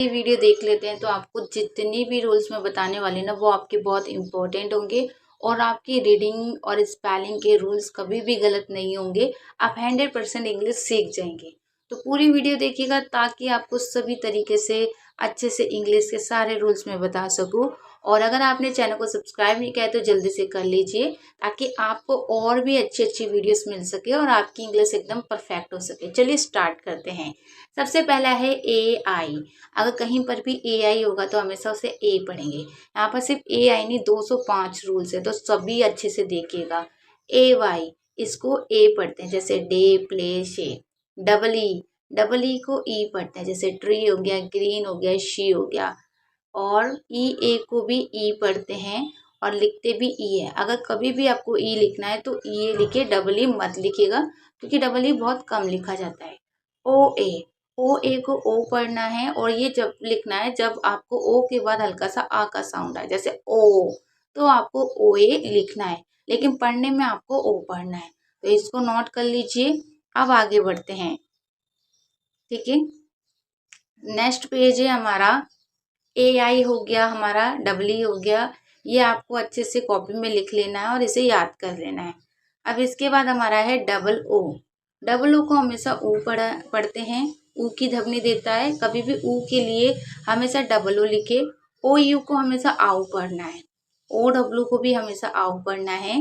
ये वीडियो देख लेते हैं तो आपको जितनी भी रूल्स मैं बताने वाली ना वो आपके बहुत इंपॉर्टेंट होंगे और आपकी रीडिंग और स्पेलिंग के रूल्स कभी भी गलत नहीं होंगे। आप 100% इंग्लिश सीख जाएंगे। तो पूरी वीडियो देखिएगा ताकि आपको सभी तरीके से अच्छे से इंग्लिश के सारे रूल्स मैं बता सकूं। और अगर आपने चैनल को सब्सक्राइब नहीं किया है तो जल्दी से कर लीजिए ताकि आपको और भी अच्छी अच्छी वीडियोस मिल सके और आपकी इंग्लिश एकदम परफेक्ट हो सके। चलिए स्टार्ट करते हैं। सबसे पहला है AI। अगर कहीं पर भी AI होगा तो हमेशा उसे ए पढ़ेंगे। यहाँ पर सिर्फ AI नहीं 205 रूल्स है तो सभी अच्छे से देखिएगा। AY इसको ए पढ़ते हैं जैसे डे प्ले शे। डबल ई को ई पढ़ते हैं जैसे ट्री हो गया, ग्रीन हो गया, शी हो गया। और ए को भी ई पढ़ते हैं और लिखते भी ई है। अगर कभी भी आपको ई लिखना है तो ई लिखिए, डबल ई मत लिखिएगा क्योंकि डबल ई बहुत कम लिखा जाता है। ओ ए को ओ पढ़ना है और ये जब लिखना है जब आपको ओ के बाद हल्का सा आ का साउंड आए जैसे ओ, तो आपको ओ ए लिखना है, लेकिन पढ़ने में आपको ओ पढ़ना है। तो इसको नोट कर लीजिए। अब आगे बढ़ते हैं। ठीक है, नेक्स्ट पेज है हमारा। AI हो गया, हमारा डबल ई हो गया। ये आपको अच्छे से कॉपी में लिख लेना है और इसे याद कर लेना है। अब इसके बाद हमारा है डबल ओ। डबल ओ को हमेशा ऊ पढ़ते हैं। ऊ की ध्वनि देता है। कभी भी ऊ के लिए हमेशा डबल ओ लिखे। ओ यू को हमेशा आऊ पढ़ना है। ओ डब्लू को भी हमेशा आऊ पढ़ना है।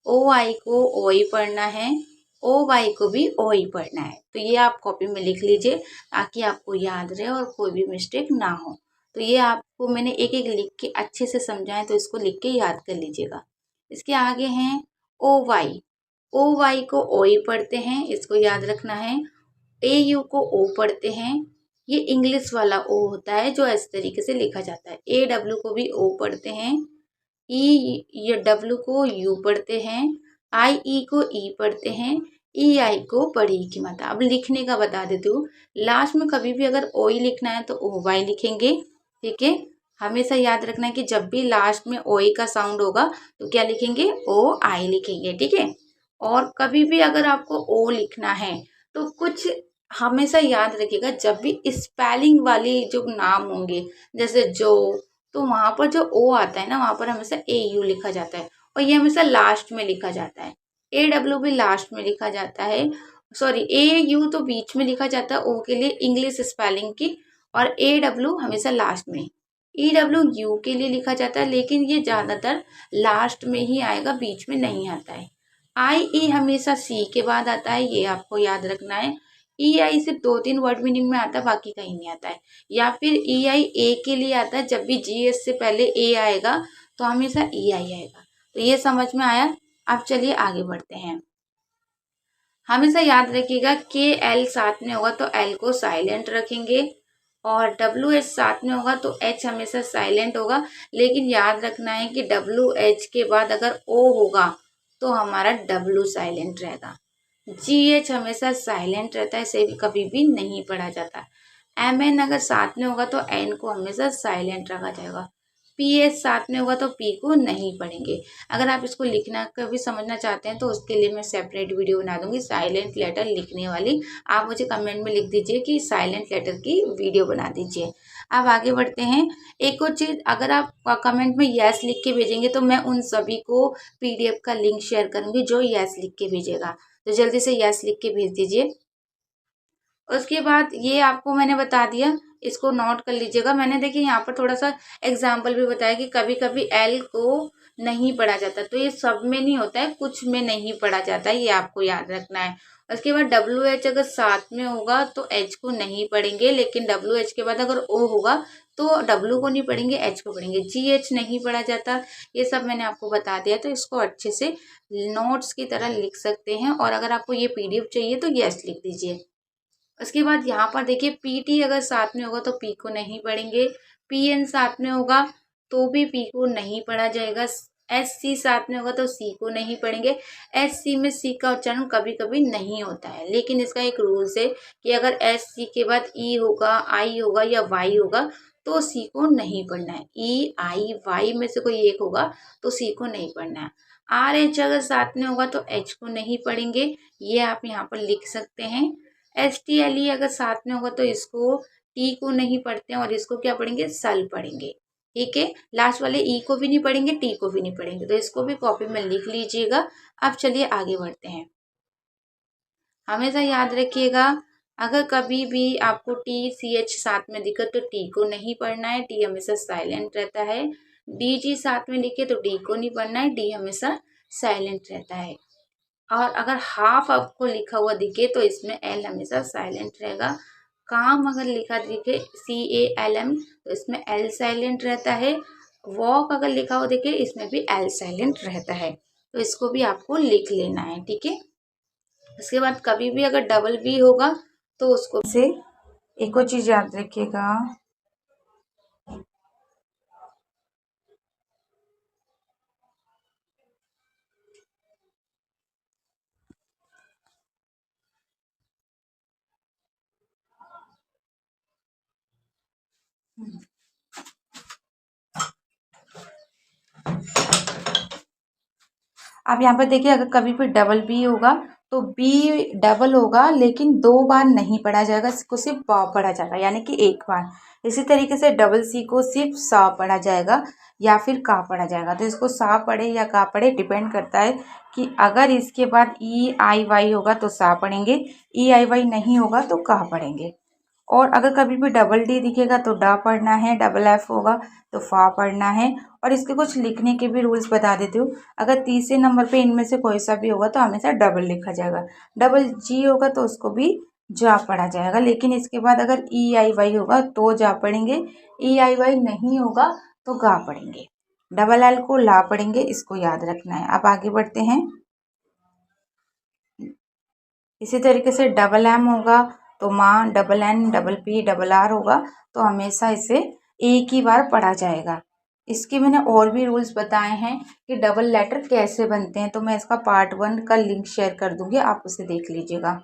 ओ आई को ओ ही पढ़ना है। ओ वाई को भी ओ ही पढ़ना है। तो ये आप कॉपी में लिख लीजिए ताकि आपको याद रहे और कोई भी मिस्टेक ना हो। तो ये आपको मैंने एक एक लिख के अच्छे से समझाएं तो इसको लिख के याद कर लीजिएगा। इसके आगे हैं ओ वाई। ओ वाई को ओ ही पढ़ते हैं, इसको याद रखना है। ए यू को ओ पढ़ते हैं। ये इंग्लिश वाला ओ होता है जो इस तरीके से लिखा जाता है। ए डब्ल्यू को भी ओ पढ़ते हैं। ये डब्ल्यू को यू पढ़ते हैं। आई ई को ई पढ़ते हैं। ई आई को पढ़ी की मत। अब लिखने का बता देती हूँ। लास्ट में कभी भी अगर ओ ई लिखना है तो ओ वाई लिखेंगे। ठीक है, हमेशा याद रखना है कि जब भी लास्ट में ओ ई का साउंड होगा तो क्या लिखेंगे, ओ आई लिखेंगे। ठीक है, और कभी भी अगर आपको ओ लिखना है तो कुछ हमेशा याद रखिएगा, जब भी स्पेलिंग वाली जो नाम होंगे जैसे जो, तो वहां पर जो ओ आता है ना वहां पर हमेशा ए यू लिखा जाता है और ये हमेशा लास्ट में लिखा जाता है। ए डब्ल्यू भी लास्ट में लिखा जाता है। सॉरी, ए यू तो बीच में लिखा जाता है ओ के लिए इंग्लिश स्पेलिंग की, और ए डब्ल्यू हमेशा लास्ट में। ई डब्ल्यू यू के लिए लिखा जाता है लेकिन ये ज्यादातर लास्ट में ही आएगा, बीच में नहीं आता है। आई ई हमेशा सी के बाद आता है, ये आपको याद रखना है। ई आई सिर्फ 2-3 वर्ड मीनिंग में आता है, बाकी कहीं नहीं आता है। या फिर ई आई ए के लिए आता है, जब भी जी एस से पहले ए आएगा तो हमेशा ई आई आएगा। तो ये समझ में आया। अब चलिए आगे बढ़ते हैं। हमेशा याद रखिएगा के एल साथ में होगा तो एल को साइलेंट रखेंगे और डब्ल्यू एच साथ में होगा तो एच हमेशा साइलेंट होगा, लेकिन याद रखना है कि डब्ल्यू एच के बाद अगर ओ होगा तो हमारा डब्ल्यू साइलेंट रहेगा। जी एच हमेशा साइलेंट रहता है, इसे भी कभी भी नहीं पढ़ा जाता। एम एन अगर साथ में होगा तो एन को हमेशा साइलेंट रखा जाएगा। पी एस साथ में होगा तो पी को नहीं पढ़ेंगे। अगर आप इसको लिखना कभी समझना चाहते हैं तो उसके लिए मैं सेपरेट वीडियो बना दूंगी साइलेंट लेटर लिखने वाली। आप मुझे कमेंट में लिख दीजिए कि साइलेंट लेटर की वीडियो बना दीजिए। अब आगे बढ़ते हैं। एक और चीज, अगर आप कमेंट में यस लिख के भेजेंगे तो मैं उन सभी को PDF का लिंक शेयर करूंगी जो यस लिख के भेजेगा। तो जल्दी से यस लिख के भेज दीजिए। उसके बाद ये आपको मैंने बता दिया, इसको नोट कर लीजिएगा। मैंने देखिए यहाँ पर थोड़ा सा एग्जाम्पल भी बताया कि कभी कभी एल को नहीं पढ़ा जाता, तो ये सब में नहीं होता है, कुछ में नहीं पढ़ा जाता है, ये आपको याद रखना है। उसके बाद डब्ल्यू एच अगर साथ में होगा तो एच को नहीं पढ़ेंगे, लेकिन डब्ल्यू एच के बाद अगर ओ होगा तो डब्ल्यू को नहीं पढ़ेंगे, एच को पढ़ेंगे। जी एच नहीं पढ़ा जाता। ये सब मैंने आपको बता दिया, तो इसको अच्छे से नोट्स की तरह लिख सकते हैं। और अगर आपको ये PDF चाहिए तो यस लिख दीजिए। उसके बाद यहाँ पर देखिए PT अगर साथ में होगा तो P को नहीं पढ़ेंगे। PN साथ में होगा तो भी P को नहीं पढ़ा जाएगा। SC साथ में होगा तो C को नहीं पढ़ेंगे। SC में C का उच्चारण कभी कभी नहीं होता है, लेकिन इसका एक रूल्स है कि अगर SC के बाद E होगा, I होगा या Y होगा तो C को नहीं पढ़ना है। E, I, Y में से कोई एक होगा तो C को नहीं पढ़ना है। RH अगर साथ में होगा तो H को नहीं पढ़ेंगे, ये आप यहाँ पर लिख सकते हैं। STLE अगर साथ में होगा तो इसको टी को नहीं पढ़ते हैं और इसको क्या पढ़ेंगे, सल पढ़ेंगे। ठीक है, लास्ट वाले ई को भी नहीं पढ़ेंगे, टी को भी नहीं पढ़ेंगे, तो इसको भी कॉपी में लिख लीजिएगा। अब चलिए आगे बढ़ते हैं। हमेशा याद रखिएगा, अगर कभी भी आपको टी सी एच साथ में दिखे तो टी को नहीं पढ़ना है, टी हमेशा साइलेंट रहता है। डी जी साथ में लिखे तो डी को नहीं पढ़ना है, डी हमेशा साइलेंट रहता है। और अगर हाफ आपको लिखा हुआ दिखे तो इसमें एल हमेशा साइलेंट रहेगा। काम अगर लिखा दिखे CALM तो इसमें एल साइलेंट रहता है। वॉक अगर लिखा हुआ दिखे इसमें भी एल साइलेंट रहता है, तो इसको भी आपको लिख लेना है। ठीक है, इसके बाद कभी भी अगर डबल बी होगा तो उसको से एक और चीज याद रखिएगा, आप यहाँ पर देखिए, अगर कभी भी डबल बी होगा तो बी डबल होगा लेकिन 2 बार नहीं पढ़ा जाएगा, इसको सिर्फ बा पढ़ा जाएगा, यानी कि एक बार। इसी तरीके से डबल सी को सिर्फ सा पढ़ा जाएगा या फिर का पढ़ा जाएगा। तो इसको सा पढ़े या का पढ़े डिपेंड करता है कि अगर इसके बाद EIY होगा तो सा पढ़ेंगे, EIY नहीं होगा तो का पढ़ेंगे। और अगर कभी भी डबल डी दिखेगा तो डा पढ़ना है, डबल एफ होगा तो फा पढ़ना है। और इसके कुछ लिखने के भी रूल्स बता देती हूँ। अगर तीसरे नंबर पे इनमें से कोई सा भी होगा तो हमेशा डबल लिखा जाएगा। डबल जी होगा तो उसको भी जा पढ़ा जाएगा, लेकिन इसके बाद अगर EIY होगा तो जा पढ़ेंगे, EIY नहीं होगा तो गा पढ़ेंगे। डबल एल को ला पढ़ेंगे, इसको याद रखना है। अब आगे बढ़ते हैं। इसी तरीके से डबल एम होगा तो माँ, double N, double P, double R होगा तो हमेशा इसे एक ही बार पढ़ा जाएगा। इसके मैंने और भी रूल्स बताए हैं कि डबल लेटर कैसे बनते हैं, तो मैं इसका पार्ट 1 का लिंक शेयर कर दूंगी, आप उसे देख लीजिएगा।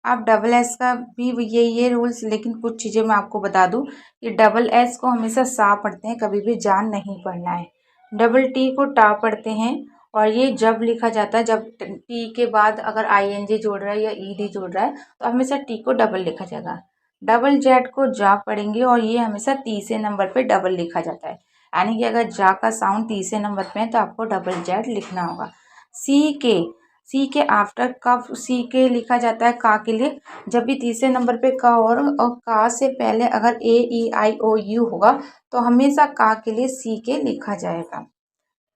आप डबल एस का भी ये रूल्स, लेकिन कुछ चीज़ें मैं आपको बता दूं कि डबल एस को हमेशा सा पढ़ते हैं, कभी भी जान नहीं पढ़ना है। डबल टी को टा पढ़ते हैं, और ये जब लिखा जाता है जब टी के बाद अगर ING जोड़ रहा है या ED जोड़ रहा है तो हमेशा टी को डबल लिखा जाएगा। डबल जेड को जा पढ़ेंगे और ये हमेशा तीसरे नंबर पे डबल लिखा जाता है, यानी कि अगर जा का साउंड तीसरे नंबर पे है तो आपको डबल जेड लिखना होगा। सी के आफ्टर कब सी के लिखा जाता है का के लिए, जब भी तीसरे नंबर पे का और का से पहले अगर AEIOU होगा तो हमेशा का के लिए सी के लिखा जाएगा।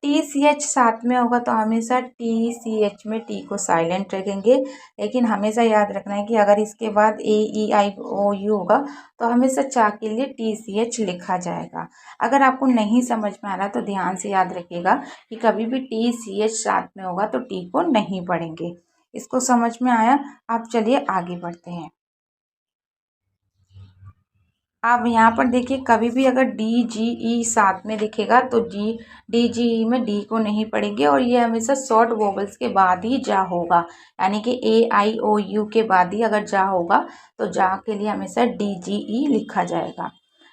TCH साथ में होगा तो हमेशा TCH में टी को साइलेंट रखेंगे, लेकिन हमेशा याद रखना है कि अगर इसके बाद AEIOU होगा तो हमेशा चा के लिए TCH लिखा जाएगा। अगर आपको नहीं समझ में आ रहा तो ध्यान से याद रखिएगा कि कभी भी TCH साथ में होगा तो टी को नहीं पढ़ेंगे। इसको समझ में आया? आप चलिए आगे बढ़ते हैं। अब यहाँ पर देखिए, कभी भी अगर DGE साथ में दिखेगा तो DGE में डी को नहीं पढ़ेंगे, और ये हमेशा शॉर्ट वोवेल्स के बाद ही जा होगा, यानी कि AIOU के बाद ही अगर जा होगा तो जा के लिए हमेशा DGE लिखा जाएगा।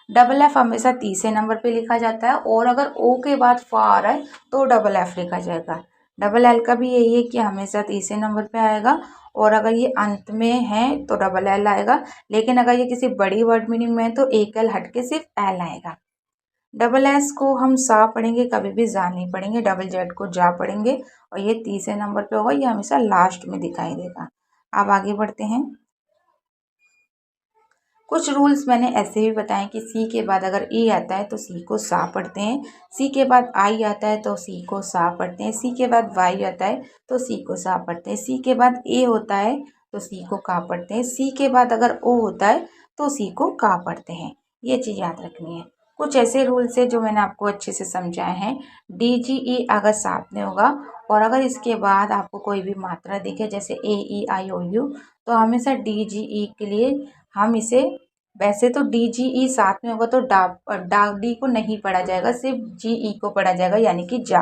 डबल एफ हमेशा तीसरे नंबर पे लिखा जाता है, और अगर ओ के बाद फा आ रहा है तो डबल एफ लिखा जाएगा। डबल एल का भी यही है कि हमेशा तीसरे नंबर पे आएगा, और अगर ये अंत में है तो डबल एल आएगा, लेकिन अगर ये किसी बड़ी वर्ड मीनिंग में है तो एक एल हट के सिर्फ एल आएगा। डबल एस को हम सा पढ़ेंगे, कभी भी जा नहीं पढ़ेंगे। डबल जेड को जा पढ़ेंगे, और ये तीसरे नंबर पे होगा, ये हमेशा लास्ट में दिखाई देगा। अब आगे बढ़ते हैं। कुछ रूल्स मैंने ऐसे भी बताए कि सी के बाद अगर ई आता है तो सी को सा पढ़ते हैं, सी के बाद आई आता है तो सी को सा पढ़ते हैं, सी के बाद वाई आता है तो सी को सा पढ़ते हैं, सी के बाद ए होता है तो सी को का पढ़ते हैं, सी के बाद अगर ओ होता है तो सी को का पढ़ते हैं। ये चीज़ याद रखनी है। कुछ ऐसे रूल्स है जो मैंने आपको अच्छे से समझाए हैं। DGE अगर साथ में होगा और अगर इसके बाद आपको कोई भी मात्रा दिखे जैसे AEIOU तो हमेशा DGE के लिए हम इसे, वैसे तो DGE साथ में होगा तो डा डी को नहीं पढ़ा जाएगा, सिर्फ GE को पढ़ा जाएगा, यानी कि जा।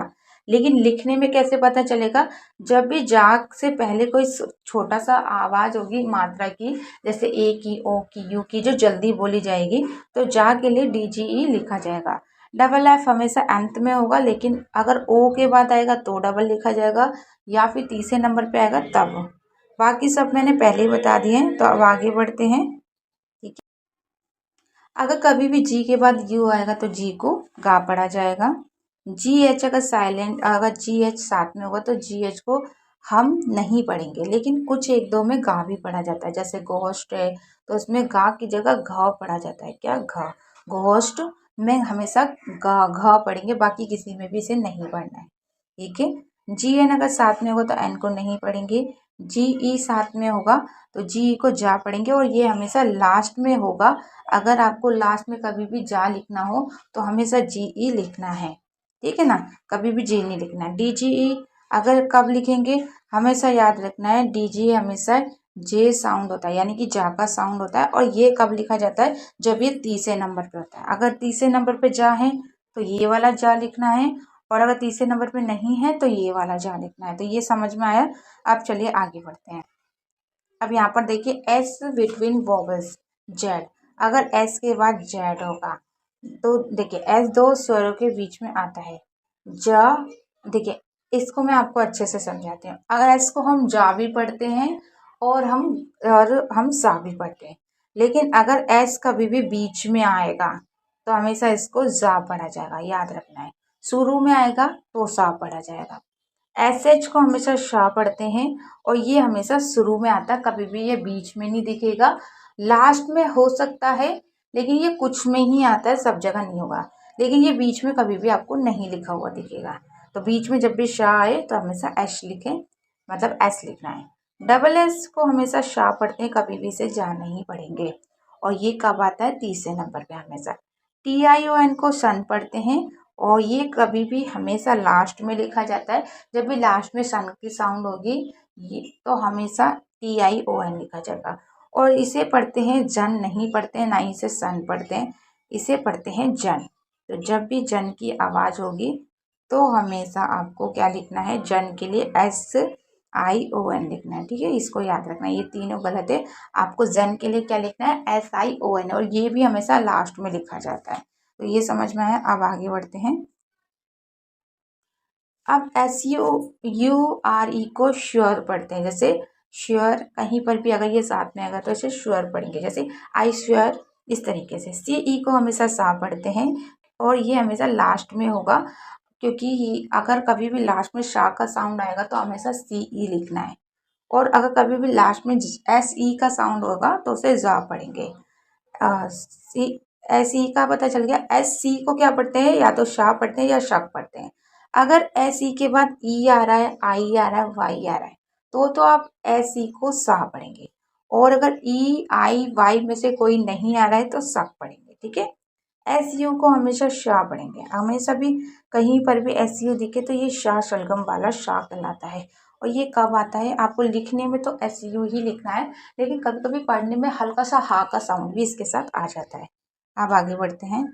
लेकिन लिखने में कैसे पता चलेगा? जब भी जा से पहले कोई छोटा सा आवाज़ होगी मात्रा की, जैसे ए की, ओ की, यू की, जो जल्दी बोली जाएगी तो जा के लिए DGE लिखा जाएगा। डबल एफ हमेशा अंत में होगा, लेकिन अगर ओ के बाद आएगा तो डबल लिखा जाएगा, या फिर तीसरे नंबर पे आएगा तब। बाकी सब मैंने पहले ही बता दिए हैं, तो अब आगे बढ़ते हैं। ठीक है। अगर कभी भी जी के बाद यू आएगा तो जी को गा पढ़ा जाएगा। जी एच अगर साइलेंट, अगर जी एच साथ में होगा तो जी एच को हम नहीं पढ़ेंगे, लेकिन कुछ एक दो में गा भी पढ़ा जाता है। जैसे घोस्ट है तो उसमें गा की जगह घ पढ़ा जाता है। क्या? घ। घोस्ट में हमेशा गा घ पढ़ेंगे, बाकी किसी में भी इसे नहीं पढ़ना है। ठीक है। जी एन अगर साथ में होगा तो एन को नहीं पढ़ेंगे। जी ई साथ में होगा तो जी को जा पढ़ेंगे, और ये हमेशा लास्ट में होगा। अगर आपको लास्ट में कभी भी जा लिखना हो तो हमेशा जी ई लिखना है। ठीक है ना, कभी भी जी नहीं लिखना है। डी जी ई अगर कब लिखेंगे, हमेशा याद रखना है डी जी हमेशा जे साउंड होता है, यानी कि जा का साउंड होता है। और ये कब लिखा जाता है? जब ये तीसरे नंबर पे होता है। अगर तीसरे नंबर पे जा है तो ये वाला जा लिखना है, और अगर तीसरे नंबर पे नहीं है तो ये वाला जा लिखना है। तो ये समझ में आया। अब चलिए आगे बढ़ते हैं। अब यहाँ पर देखिए एस बिटवीन वोवेल्स जेड, अगर एस के बाद जेड होगा तो देखिए एस दो स्वरों के बीच में आता है। ज, देखिए इसको मैं आपको अच्छे से समझाती हूँ। अगर एस को हम जा भी पढ़ते हैं और हम सा भी पढ़ते हैं, लेकिन अगर एस कभी भी बीच में आएगा तो हमेशा इसको जा पढ़ा जाएगा, याद रखना है। शुरू में आएगा तो सा पढ़ा जाएगा। एस एच को हमेशा शाह पढ़ते हैं, और ये हमेशा शुरू में आता है, कभी भी ये बीच में नहीं दिखेगा। लास्ट में हो सकता है, लेकिन ये कुछ में ही आता है, सब जगह नहीं होगा। लेकिन ये बीच में कभी भी आपको नहीं लिखा हुआ दिखेगा। तो बीच में जब भी शाह आए तो हमेशा एश लिखें, मतलब एस लिखना है। डबल एस को हमेशा शाह पढ़ते हैं, कभी भी इसे जा नहीं पढ़ेंगे। और ये कब आता है? तीसरे नंबर पे हमेशा। टी आई ओ एन को सन पढ़ते हैं, और ये कभी भी हमेशा लास्ट में लिखा जाता है। जब भी लास्ट में सन की साउंड होगी ये तो हमेशा टी आई ओ एन लिखा जाएगा। और इसे पढ़ते हैं जन, नहीं पढ़ते हैं, ना ही इसे सन पढ़ते हैं, इसे पढ़ते हैं जन। तो जब भी जन की आवाज़ होगी तो हमेशा आपको क्या लिखना है? जन के लिए एस आई ओ एन लिखना है। ठीक है, इसको याद रखना है। ये तीनों गलत है। आपको जन के लिए क्या लिखना है? एस आई ओ एन, और ये भी हमेशा लास्ट में लिखा जाता है। तो ये समझ में आया। अब आगे बढ़ते हैं। अब S U you R E को श्योर पढ़ते हैं। जैसे श्योर कहीं पर भी अगर ये साथ में आएगा तो इसे श्योर पढ़ेंगे। जैसे आई श्योर, इस तरीके से। सी ई को हमेशा सा पढ़ते हैं, और ये हमेशा लास्ट में होगा, क्योंकि अगर कभी भी लास्ट में शा का साउंड आएगा तो हमेशा सी ई लिखना है। और अगर कभी भी लास्ट में एस ई का साउंड होगा तो उसे जा पढ़ेंगे। सी एस ई का पता चल गया। एस सी को क्या पढ़ते हैं? या तो शाह पढ़ते हैं या शक पढ़ते हैं। अगर एस ई के बाद ई आ रहा है, आई आ रहा है, वाई आ रहा है तो आप एस ई को सा पढ़ेंगे। और अगर ई आई वाई में से कोई नहीं आ रहा है तो सक पढ़ेंगे। ठीक है। एस यू को हमेशा शाह पढ़ेंगे। हमेशा भी कहीं पर भी एस यू दिखे तो ये शाह शलगम वाला शाह कहलाता है। और ये कब आता है? आपको लिखने में तो एस यू ही लिखना है, लेकिन कभी कभी पढ़ने में हल्का सा हा का साउंड भी इसके साथ आ जाता है। अब आगे बढ़ते हैं।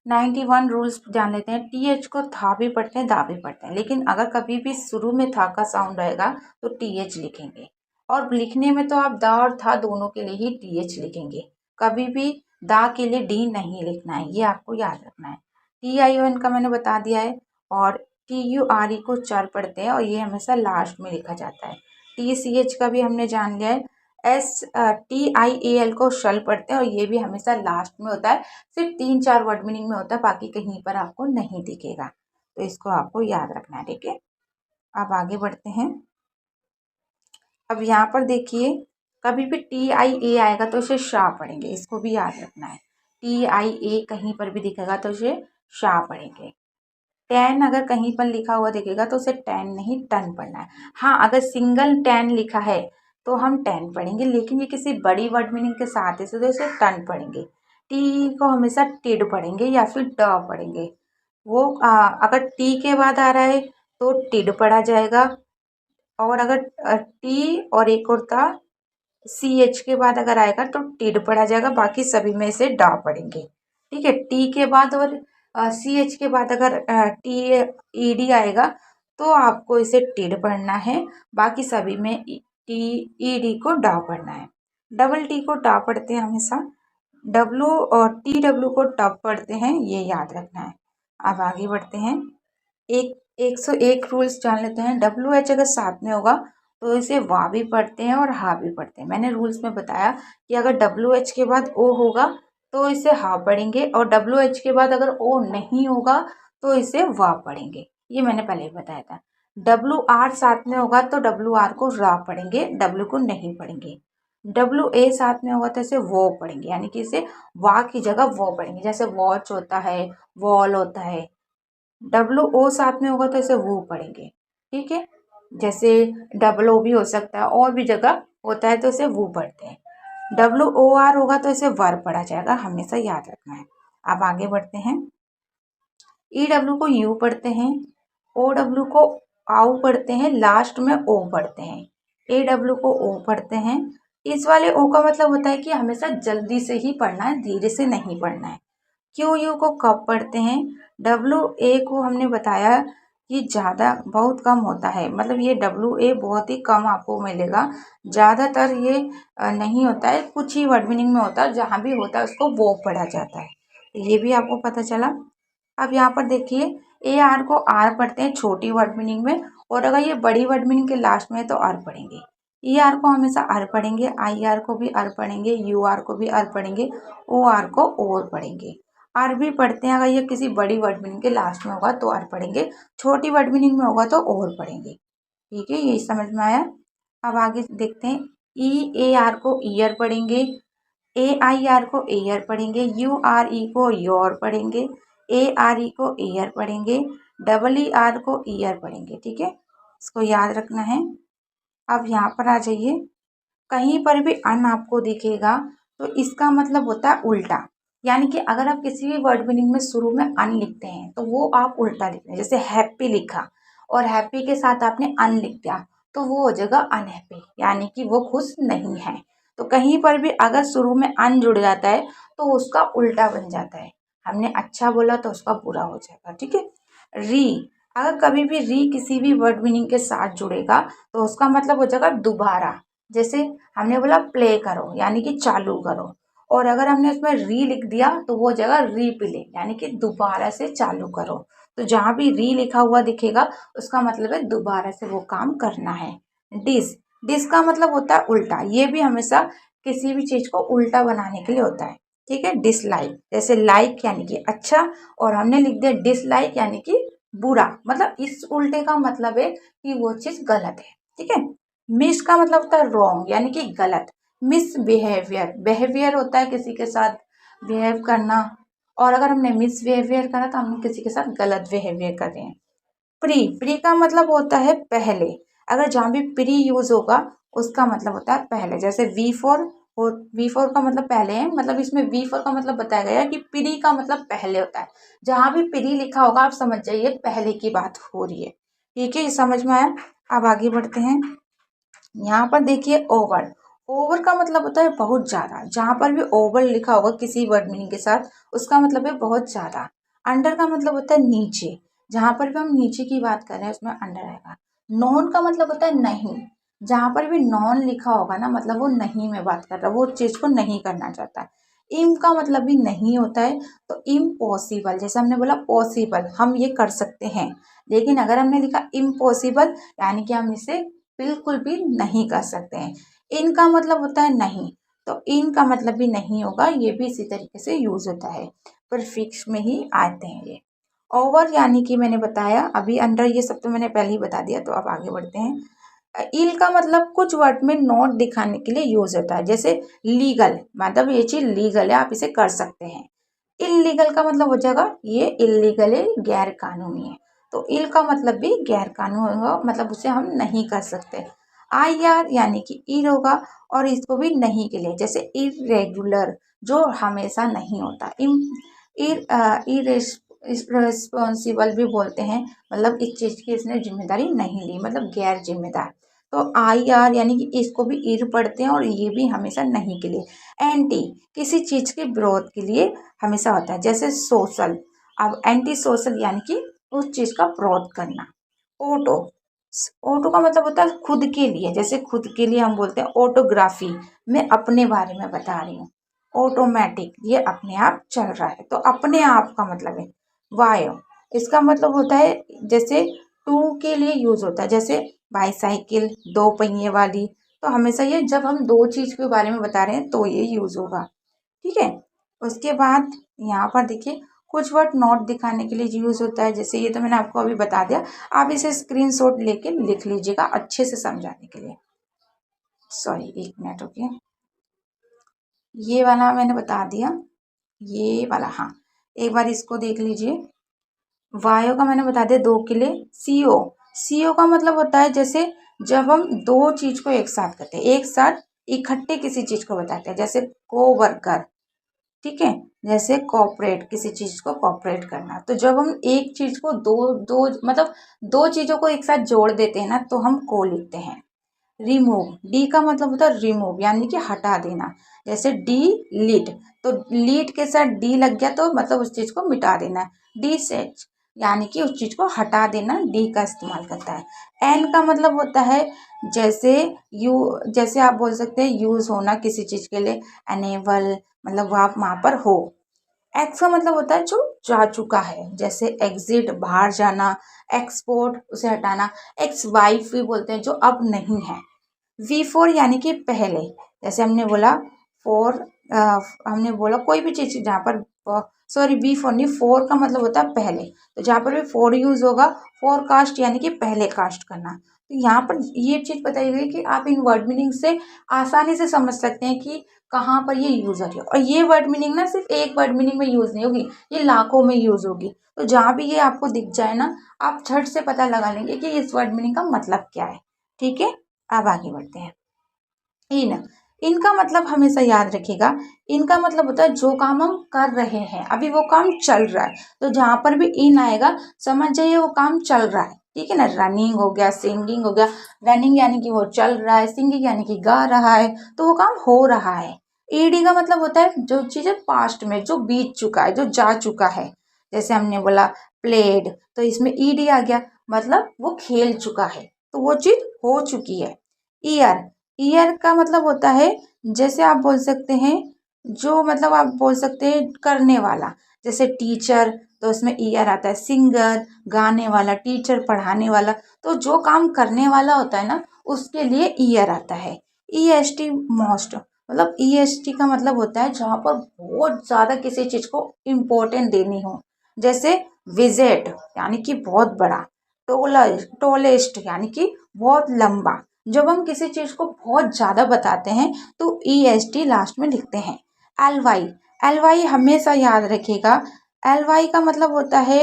91 रूल्स जान लेते हैं। टी एच को था भी पढ़ते हैं, दा भी पढ़ते हैं, लेकिन अगर कभी भी शुरू में था का साउंड आएगा तो टी एच लिखेंगे। और लिखने में तो आप दा और था दोनों के लिए ही टी एच लिखेंगे। कभी भी दा के लिए डी नहीं लिखना है, ये आपको याद रखना है। टी आई ओ एन का मैंने बता दिया है। और टी यू आर ई को चर पढ़ते हैं, और ये हमेशा लास्ट में लिखा जाता है। टी सी एच का भी हमने जान लिया है। S T I A L को शल पढ़ते हैं, और ये भी हमेशा लास्ट में होता है। सिर्फ 3-4 वर्ड मीनिंग में होता है, बाकी कहीं पर आपको नहीं दिखेगा। तो इसको आपको याद रखना है। ठीक है। अब आगे बढ़ते हैं। अब यहाँ पर देखिए कभी भी टी आई ए आएगा तो इसे शाह पढ़ेंगे, इसको भी याद रखना है। टी आई ए कहीं पर भी दिखेगा तो इसे शाह पढ़ेंगे। टेन अगर कहीं पर लिखा हुआ दिखेगा तो उसे टेन नहीं टन पढ़ना है। हाँ, अगर सिंगल टेन लिखा है तो हम टेन पढ़ेंगे, लेकिन ये किसी बड़ी वर्ड मीनिंग के साथ है तो इसे टन पढ़ेंगे। टी को हमेशा टिड पढ़ेंगे या फिर ड पढ़ेंगे। वो अगर टी के बाद आ रहा है तो टिड पढ़ा जाएगा। और अगर टी और एक और था सी एच के बाद अगर आएगा तो टिड पढ़ा जाएगा, बाकी सभी में से डा पढ़ेंगे। ठीक है। टी के बाद और सी एच के बाद अगर टी ई डी आएगा तो आपको इसे टिड पढ़ना है, बाकी सभी में टी ई डी को डा पढ़ना है। डबल टी को डा पढ़ते हैं हमेशा। डब्लू और टी डब्लू को टब पढ़ते हैं, ये याद रखना है। अब आगे बढ़ते हैं। एक 101 रूल्स जान लेते हैं। डब्ल्यू एच अगर साथ में होगा तो इसे वा भी पढ़ते हैं और हा भी पढ़ते हैं। मैंने रूल्स में बताया कि अगर WH के बाद ओ होगा तो इसे हा पढ़ेंगे, और WH के बाद अगर ओ नहीं होगा तो इसे वा पढ़ेंगे। ये मैंने पहले ही बताया था। WR साथ में होगा तो WR को रा पढ़ेंगे, W को नहीं पढ़ेंगे। WA साथ में होगा तो इसे वो पढ़ेंगे, यानी कि इसे वा की जगह वो पढ़ेंगे। जैसे वॉच होता है, वॉल होता है। WO साथ में होगा तो इसे वो पढ़ेंगे, ठीक है। जैसे WO भी हो सकता है, और भी जगह होता है तो इसे वो पढ़ते हैं। WOR होगा तो इसे वर पढ़ा जाएगा, हमेशा याद रखना है। अब आगे बढ़ते हैं। EW को यू पढ़ते हैं, OW को आउ पढ़ते हैं, लास्ट में ओ पढ़ते हैं। AW को ओ पढ़ते हैं। इस वाले ओ का मतलब होता है कि हमेशा जल्दी से ही पढ़ना है, धीरे से नहीं पढ़ना है। QU को कब पढ़ते हैं। WA को हमने बताया कि ज़्यादा बहुत कम होता है, मतलब ये WA बहुत ही कम आपको मिलेगा। ज़्यादातर ये नहीं होता है, कुछ ही वर्ड मीनिंग में होता है, जहाँ भी होता है उसको वो पढ़ा जाता है। तो ये भी आपको पता चला। अब यहाँ पर देखिए, AR को आर पढ़ते हैं छोटी वर्ड मीनिंग में, और अगर ये बड़ी वर्ड मीनिंग के लास्ट में है तो आर पढ़ेंगे। ER को हमेशा आर पढ़ेंगे, IR को भी आर पढ़ेंगे, UR को भी आर पढ़ेंगे, OR को और पढ़ेंगे। आर भी पढ़ते हैं, अगर ये किसी बड़ी वर्ड मीनिंग के लास्ट में होगा तो आर पढ़ेंगे, छोटी वर्ड मीनिंग में होगा तो और पढ़ेंगे, ठीक है। ये समझ में आया। अब आगे देखते हैं। EAR को ईयर पढ़ेंगे, AIR को एयर पढ़ेंगे, URE को योर पढ़ेंगे, ARE को एयर पढ़ेंगे, ER को ईयर पढ़ेंगे, ठीक है। इसको याद रखना है। अब यहाँ पर आ जाइए। कहीं पर भी अन आपको दिखेगा तो इसका मतलब होता है उल्टा, यानी कि अगर आप किसी भी वर्ड मीनिंग में शुरू में अन लिखते हैं तो वो आप उल्टा लिख रहे हैं। जैसे हैप्पी लिखा और हैप्पी के साथ आपने अन लिख दिया तो वो हो जाएगा अनहैप्पी, यानी कि वो खुश नहीं है। तो कहीं पर भी अगर शुरू में अन जुड़ जाता है तो उसका उल्टा बन जाता है। हमने अच्छा बोला तो उसका बुरा हो जाएगा, ठीक है। री, अगर कभी भी री किसी भी वर्ड मीनिंग के साथ जुड़ेगा तो उसका मतलब हो जाएगा दोबारा। जैसे हमने बोला प्ले करो, यानी कि चालू करो, और अगर हमने उसमें री लिख दिया तो वो हो जाएगा रीप्ले, यानी कि दोबारा से चालू करो। तो जहाँ भी री लिखा हुआ दिखेगा उसका मतलब है दोबारा से वो काम करना है। डिस, डिस का मतलब होता है उल्टा, ये भी हमेशा किसी भी चीज को उल्टा बनाने के लिए होता है, ठीक है। डिसलाइक, जैसे लाइक यानी कि अच्छा, और हमने लिख दिया डिसलाइक यानी कि बुरा, मतलब इस उल्टे का मतलब है कि वो चीज गलत है, ठीक है। मिस का मतलब होता है रॉन्ग, यानी कि गलत। मिस बिहेवियर, बिहेवियर होता है किसी के साथ बिहेव करना, और अगर हमने मिस बिहेवियर करा तो हम किसी के साथ गलत बिहेवियर कर रहे हैं। प्री, प्री का मतलब होता है पहले, अगर जहाँ भी प्री यूज होगा उसका मतलब होता है पहले। जैसे V4 हो, V4 का मतलब पहले है, मतलब इसमें V4 का मतलब बताया गया है कि प्री का मतलब पहले होता है। जहाँ भी प्री लिखा होगा आप समझ जाइए पहले की बात हो रही है, ठीक है। ये समझ में आया। अब आगे बढ़ते हैं। यहाँ पर देखिए ओवर, ओवर का मतलब होता है बहुत ज़्यादा। जहाँ पर भी ओवर लिखा होगा किसी वर्ड मीनिंग के साथ उसका मतलब है बहुत ज़्यादा। अंडर का मतलब होता है नीचे, जहाँ पर भी हम नीचे की बात कर रहे हैं उसमें अंडर आएगा। नॉन का मतलब होता है नहीं, जहाँ पर भी नॉन लिखा होगा ना मतलब वो नहीं में बात कर रहा है, वो चीज़ को नहीं करना चाहता। इम का मतलब भी नहीं होता है, तो इम्पॉसिबल, जैसे हमने बोला पॉसिबल हम ये कर सकते हैं, लेकिन अगर हमने लिखा इम्पॉसिबल यानी कि हम इसे बिल्कुल भी नहीं कर सकते हैं। इनका मतलब होता है नहीं, तो इनका मतलब भी नहीं होगा, ये भी इसी तरीके से यूज होता है, प्रीफिक्स में ही आते हैं ये। ओवर यानी कि मैंने बताया अभी, अंडर ये सब तो मैंने पहले ही बता दिया। तो अब आगे बढ़ते हैं। इल का मतलब कुछ वर्ड में नोट दिखाने के लिए यूज होता है, जैसे लीगल, मतलब ये चीज लीगल है आप इसे कर सकते हैं। इलीगल का मतलब हो जाएगा ये इलीगल है, गैर कानूनी है। तो इल का मतलब भी गैर कानूनी होगा, मतलब उसे हम नहीं कर सकते। IR यानी कि इर होगा, और इसको भी नहीं के लिए, जैसे इरेगुलर जो हमेशा नहीं होता। इरेस्पॉन्सिबल भी बोलते हैं, मतलब इस चीज की इसने जिम्मेदारी नहीं ली, मतलब गैर जिम्मेदार। तो IR यानी कि इसको भी इर पढ़ते हैं, और ये भी हमेशा नहीं के लिए। एंटी, किसी चीज के विरोध के लिए हमेशा होता है, जैसे सोशल। अब एंटी सोशल यानी कि उस चीज का विरोध करना। ऑटो, ऑटो का मतलब होता है खुद के लिए, जैसे खुद के लिए हम बोलते हैं ऑटोग्राफी, मैं अपने बारे में बता रही हूँ। ऑटोमेटिक, ये अपने आप चल रहा है, तो अपने आप का मतलब है। वायो, इसका मतलब होता है जैसे टू के लिए यूज होता है, जैसे बाईसाइकिल, 2 पहिए वाली। तो हमेशा ये जब हम 2 चीज़ के बारे में बता रहे हैं तो ये यूज़ होगा, ठीक है। उसके बाद यहाँ पर देखिए कुछ वर्ड नोट दिखाने के लिए यूज़ होता है, जैसे ये तो मैंने आपको अभी बता दिया, आप इसे स्क्रीनशॉट लेके लिख लीजिएगा अच्छे से समझाने के लिए। सॉरी, 1 मिनट रुकिए। ये वाला मैंने बता दिया, ये वाला, हाँ, एक बार इसको देख लीजिए। वायो का मैंने बता दिया 2 किले। सीओ, सीओ का मतलब होता है जैसे जब हम 2 चीज को एक साथ करते हैं, एक साथ इकट्ठे किसी चीज को बताते हैं, जैसे को वर्कर, ठीक है, जैसे कॉपरेट, किसी चीज को कॉपरेट करना। तो जब हम एक चीज को दो दो मतलब 2 चीजों को एक साथ जोड़ देते हैं ना, तो हम को लिखते हैं। रिमूव, डी का मतलब होता है रिमूव, यानी कि हटा देना, जैसे डी लीट, तो लीट के साथ डी लग गया तो मतलब उस चीज को मिटा देना। डी सेट, यानी कि उस चीज को हटा देना, डी का इस्तेमाल करता है। एन का मतलब होता है जैसे जैसे आप बोल सकते हैं यूज होना किसी चीज के लिए, एनेबल, मतलब आप वहां पर हो। एक्स का मतलब होता है जो जा चुका है, जैसे एग्जिट, बाहर जाना, एक्सपोर्ट, उसे हटाना। एक्स वाइफ भी बोलते हैं जो अब नहीं है। V4 यानी कि पहले, जैसे हमने बोला फोर, हमने बोला कोई भी चीज जहाँ पर, सॉरी V4 नहीं, 4 का मतलब होता है पहले, तो जहाँ पर भी 4 यूज होगा, फोरकास्ट यानी कि पहले कास्ट करना। तो यहाँ पर ये चीज बताई गई कि आप इन वर्ड मीनिंग से आसानी से समझ सकते हैं कि कहाँ पर ये यूज हो रही है। और ये वर्ड मीनिंग ना सिर्फ एक वर्ड मीनिंग में यूज नहीं होगी, ये लाखों में यूज होगी। तो जहाँ भी ये आपको दिख जाए ना, आप झट से पता लगा लेंगे कि इस वर्ड मीनिंग का मतलब क्या है, ठीक है। अब आगे बढ़ते हैं। इन, इनका मतलब हमेशा याद रखिएगा, इनका मतलब होता है जो काम हम कर रहे हैं, अभी वो काम चल रहा है, तो जहां पर भी इन आएगा समझ जाइए वो काम चल रहा है, ठीक है ना। रनिंग हो गया, सिंगिंग हो गया, रनिंग यानी कि वो चल रहा है, सिंगिंग यानी कि गा रहा है, तो वो काम हो रहा है। ईडी का मतलब होता है जो चीजें पास्ट में, जो बीत चुका है, जो जा चुका है, जैसे हमने बोला प्लेड, तो इसमें ईडी आ गया, मतलब वो खेल चुका है, तो वो चीज हो चुकी है। ईयर, ईयर का मतलब होता है जैसे आप बोल सकते हैं जो, मतलब आप बोल सकते हैं करने वाला, जैसे टीचर, तो उसमें ईयर आता है। सिंगर, गाने वाला, टीचर, पढ़ाने वाला, तो जो काम करने वाला होता है ना, उसके लिए ईयर आता है। ईएसटी, मोस्ट, मतलब ईएसटी का मतलब होता है जहाँ पर बहुत ज्यादा किसी चीज को इम्पोर्टेंट देनी हो, जैसे विजेट यानी कि बहुत बड़ा, टोलेस्ट यानी कि बहुत लंबा। जब हम किसी चीज को बहुत ज्यादा बताते हैं तो EST लास्ट में लिखते हैं। LY, LY हमेशा याद रखिएगा, LY का मतलब होता है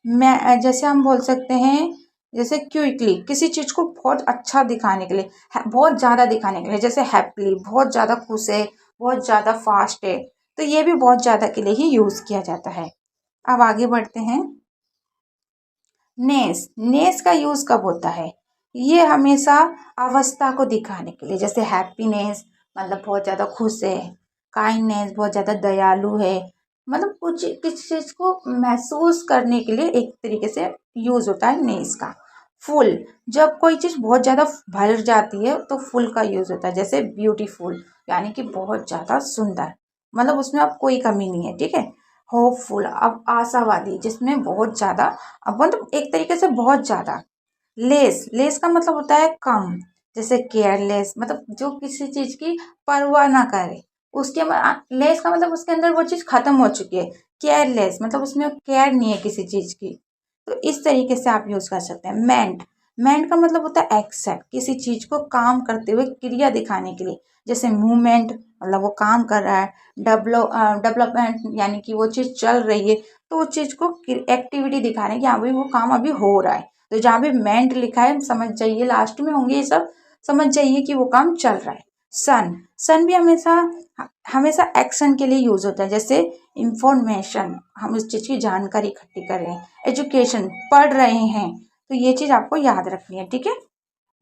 मैं, जैसे हम बोल सकते हैं जैसे क्विकली, किसी चीज को बहुत अच्छा दिखाने के लिए, बहुत ज्यादा दिखाने के लिए, जैसे हैप्पीली, बहुत ज्यादा खुश है, बहुत ज्यादा फास्ट है, तो ये भी बहुत ज्यादा के लिए ही यूज किया जाता है। अब आगे बढ़ते हैं। नेस, नेस का यूज कब होता है, ये हमेशा अवस्था को दिखाने के लिए, जैसे हैप्पीनेस मतलब बहुत ज्यादा खुश है, काइंडनेस बहुत ज्यादा दयालु है, मतलब कुछ किसी चीज को महसूस करने के लिए एक तरीके से यूज होता है नेस का। फुल, जब कोई चीज बहुत ज्यादा भर जाती है तो फुल का यूज होता है, जैसे ब्यूटीफुल यानी कि बहुत ज्यादा सुंदर, मतलब उसमें अब कोई कमी नहीं है, ठीक है। होपफुल, अब आशावादी, जिसमें बहुत ज्यादा, अब मतलब एक तरीके से बहुत ज्यादा। लेस, लेस का मतलब होता है कम, जैसे केयरलेस, मतलब जो किसी चीज की परवाह ना करे, उसके लेस का मतलब उसके अंदर वो चीज खत्म हो चुकी है। केयरलेस मतलब उसमें केयर नहीं है किसी चीज की, तो इस तरीके से आप यूज कर सकते हैं। मेंट, मेंट का मतलब होता है एक्सेप्ट, किसी चीज को काम करते हुए क्रिया दिखाने के लिए, जैसे मूवमेंट मतलब वो काम कर रहा है, डेवलपमेंट यानी कि वो चीज चल रही है, तो उस चीज को एक्टिविटी दिखा रहे हैं कि हाँ भाई वो काम अभी हो रहा है, तो जहाँ भी मेंट लिखा है समझ जाइए लास्ट में होंगे ये सब, समझ जाइए कि वो काम चल रहा है। सन, सन भी हमेशा हमेशा एक्शन के लिए यूज होता है, जैसे इंफॉर्मेशन, हम इस चीज की जानकारी इकट्ठी कर रहे हैं, एजुकेशन पढ़ रहे हैं, तो ये चीज आपको याद रखनी है, ठीक है।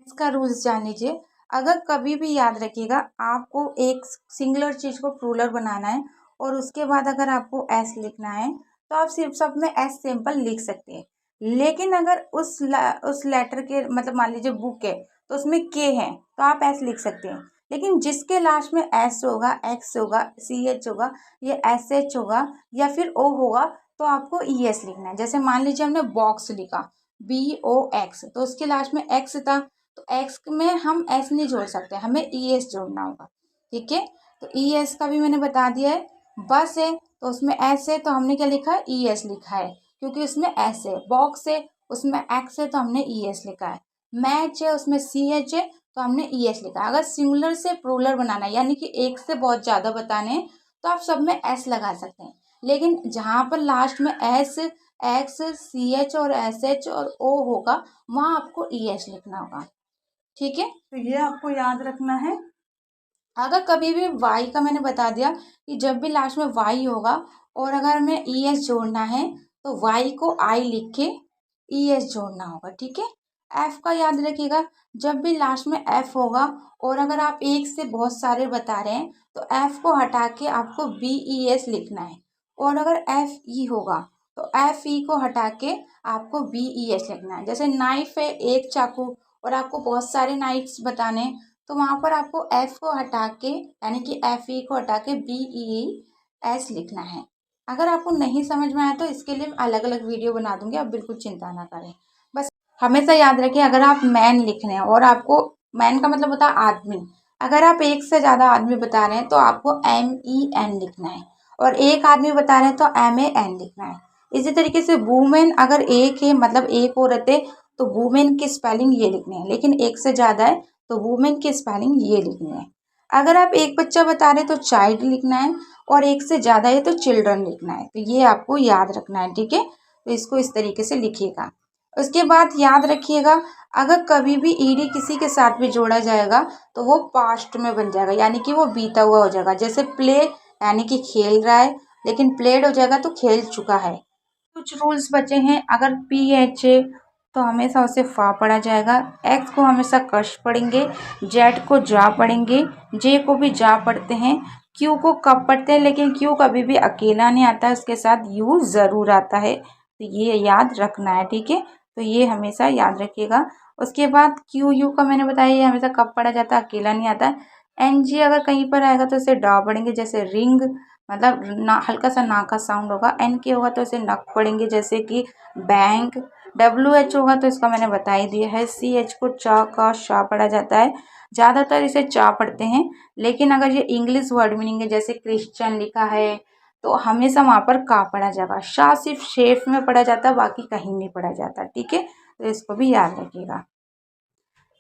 इसका रूल्स जान लीजिए। अगर कभी भी याद रखिएगा, आपको एक सिंगुलर चीज को प्लूरल बनाना है और उसके बाद अगर आपको एस लिखना है तो आप सिर्फ सब में एस सिंपल लिख सकते हैं, लेकिन अगर उस लेटर के मतलब मान लीजिए बुक है तो उसमें के है तो आप एस लिख सकते हैं, लेकिन जिसके लास्ट में एस होगा, एक्स होगा, CH होगा, या SH होगा, या फिर O होगा, तो आपको ES लिखना है। जैसे मान लीजिए हमने बॉक्स लिखा, BOX, तो उसके लास्ट में एक्स था, तो एक्स में हम एस नहीं जोड़ सकते, हमें ई एस जोड़ना होगा। ठीक है, तो ई एस का भी मैंने बता दिया है। बस है तो उसमें एस है तो हमने क्या लिखा है, ई एस लिखा है, क्योंकि उसमें एस है। बॉक्स है उसमें एक्स है तो हमने ई एस लिखा है। मैच है उसमें सी एच है तो हमने ई एस लिखा है। अगर सिंगुलर से प्लूरल बनाना है, यानी कि एक से बहुत ज़्यादा बताने हैं, तो आप सब में एस लगा सकते हैं। लेकिन जहाँ पर लास्ट में एस, एक्स, सी एच और एस एच और ओ होगा, वहाँ आपको ई एस लिखना होगा। ठीक है, तो ये आपको याद रखना है। अगर कभी भी वाई का मैंने बता दिया कि जब भी लास्ट में वाई होगा और अगर हमें ई एस जोड़ना है तो वाई को आई लिख के ई एस जोड़ना होगा। ठीक है, एफ का याद रखिएगा, जब भी लास्ट में एफ होगा और अगर आप एक से बहुत सारे बता रहे हैं तो एफ को हटा के आपको बी ई एस लिखना है। और अगर एफ ई होगा तो एफ ई को हटा के आपको बी ई एस लिखना है। जैसे नाइफ है एक चाकू और आपको बहुत सारे नाइफ्स बताने हैं, तो वहाँ पर आपको एफ को हटा के यानी कि एफ ई को हटा के बी ई एस लिखना है। अगर आपको नहीं समझ में आया तो इसके लिए अलग अलग वीडियो बना दूंगी, आप बिल्कुल चिंता ना करें। बस हमेशा याद रखिए, अगर आप मैन लिख रहे हैं और आपको, मैन का मतलब होता है आदमी, अगर आप एक से ज़्यादा आदमी बता रहे हैं तो आपको एम ई एन लिखना है, और एक आदमी बता रहे हैं तो एम ए एन लिखना है। इसी तरीके से वुमेन अगर एक है, मतलब एक औरत है, तो वुमेन की स्पेलिंग ये लिखनी है। लेकिन एक से ज़्यादा है तो वुमेन की स्पेलिंग ये लिखनी है। अगर आप एक बच्चा बता रहे हैं तो चाइल्ड लिखना है, और एक से ज़्यादा है तो चिल्ड्रन लिखना है। तो ये आपको याद रखना है। ठीक है, तो इसको इस तरीके से लिखिएगा। उसके बाद याद रखिएगा, अगर कभी भी ईडी किसी के साथ भी जोड़ा जाएगा तो वो पास्ट में बन जाएगा, यानी कि वो बीता हुआ हो जाएगा। जैसे प्ले यानी कि खेल रहा है, लेकिन प्लेड हो जाएगा तो खेल चुका है। कुछ रूल्स बचे हैं, अगर पी एच ए तो हमेशा उसे फा पढ़ा जाएगा, एक्स को हमेशा कश पढ़ेंगे, जेड को जा पढ़ेंगे, जे को भी जा पढ़ते हैं, क्यू को कब पढ़ते हैं, लेकिन क्यू कभी भी अकेला नहीं आता है, उसके साथ यू ज़रूर आता है। तो ये याद रखना है। ठीक है, तो ये हमेशा याद रखिएगा। उसके बाद क्यू यू का मैंने बताया, ये हमेशा कब पढ़ा जाता है, अकेला नहीं आता है। एन जी अगर कहीं पर आएगा तो इसे डा पढ़ेंगे, जैसे रिंग, मतलब ना हल्का सा ना का साउंड होगा। एन के होगा तो इसे नक पढ़ेंगे, जैसे कि बैंक। डब्ल्यू एच होगा तो इसका मैंने बता ही दिया है। सी एच को चा का शा पढ़ा जाता है, ज़्यादातर इसे चा पढ़ते हैं। लेकिन अगर ये इंग्लिश वर्ड मीनिंग है, जैसे क्रिश्चियन लिखा है, तो हमेशा वहाँ पर का पढ़ा जाएगा। शाह सिर्फ शेफ में पढ़ा जाता है, बाकी कहीं नहीं पढ़ा जाता। ठीक है, तो इसको भी याद रखिएगा।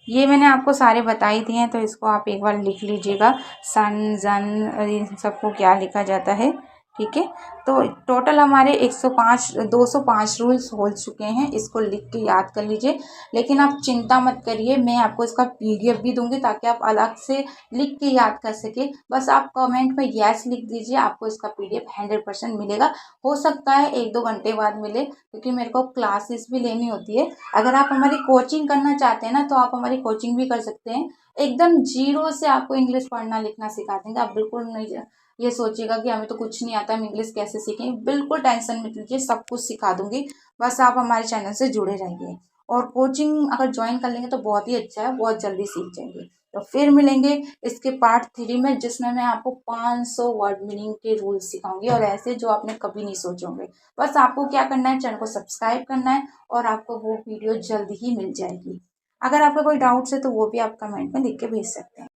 ये मैंने आपको सारे बता ही दिए हैं, तो इसको आप एक बार लिख लीजिएगा, सन जन इन सबको क्या लिखा जाता है। ठीक है, तो टोटल हमारे 105 205 रूल्स हो चुके हैं, इसको लिख के याद कर लीजिए। लेकिन आप चिंता मत करिए, मैं आपको इसका पीडीएफ भी दूंगी ताकि आप अलग से लिख के याद कर सके। बस आप कमेंट में यस लिख दीजिए, आपको इसका पीडीएफ 100% मिलेगा। हो सकता है 1-2 घंटे बाद मिले, क्योंकि मेरे को क्लासेस भी लेनी होती है। अगर आप हमारी कोचिंग करना चाहते हैं ना, तो आप हमारी कोचिंग भी कर सकते हैं। एकदम जीरो से आपको इंग्लिश पढ़ना लिखना सिखा देंगे। आप बिल्कुल नहीं ये सोचिएगा कि हमें तो कुछ नहीं आता, हम इंग्लिश कैसे सीखें। बिल्कुल टेंशन मत लीजिए, सब कुछ सिखा दूंगी। बस आप हमारे चैनल से जुड़े रहिए, और कोचिंग अगर ज्वाइन कर लेंगे तो बहुत ही अच्छा है, बहुत जल्दी सीख जाएंगे। तो फिर मिलेंगे इसके पार्ट 3 में, जिसमें मैं आपको 500 वर्ड मीनिंग के रूल्स सिखाऊंगी, और ऐसे जो आपने कभी नहीं सोचे होंगे। बस आपको क्या करना है, चैनल को सब्सक्राइब करना है, और आपको वो वीडियो जल्दी ही मिल जाएगी। अगर आपका कोई डाउट्स है तो वो भी आप कमेंट में लिख के भेज सकते हैं।